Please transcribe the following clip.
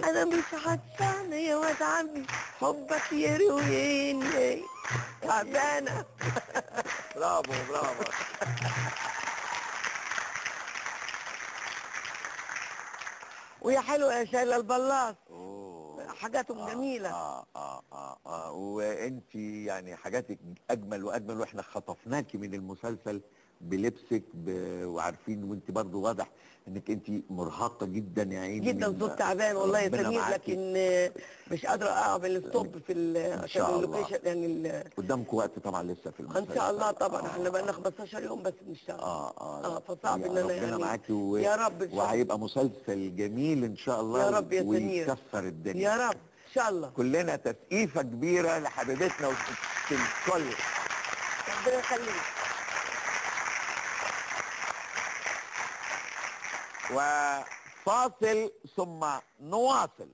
انا مش عطشانه يا واد عمي، حبك يرويني تعبانه. برافو برافو. ويا حلوه يا شايله البلاط، أوه. حاجاتهم جميله. وانت يعني حاجاتك اجمل واجمل، واحنا خطفناكي من المسلسل بلبسك وعارفين، وانت برضو واضح انك انت مرهقه جدا يا عيني. جدا، صوت تعبان والله يا ربنا سمير، معاكي. لكن مش قادره اعمل ستوب عشان شاء الله. اللوكيشن يعني قدامكم وقت طبعا لسه في المسلسل. ان شاء الله طبعا. احنا بقالنا 15 يوم بس بنشتغل. فصعب ان انا ربنا يعني معاكي يا رب إن شاء الله. وهيبقى مسلسل جميل ان شاء الله. يا رب يا سمير، ويكسر الدنيا يا رب ان شاء الله. كلنا تسقيفه كبيره لحبيبتنا وست الكل. ربنا يخليك. وفاصل ثم نواصل.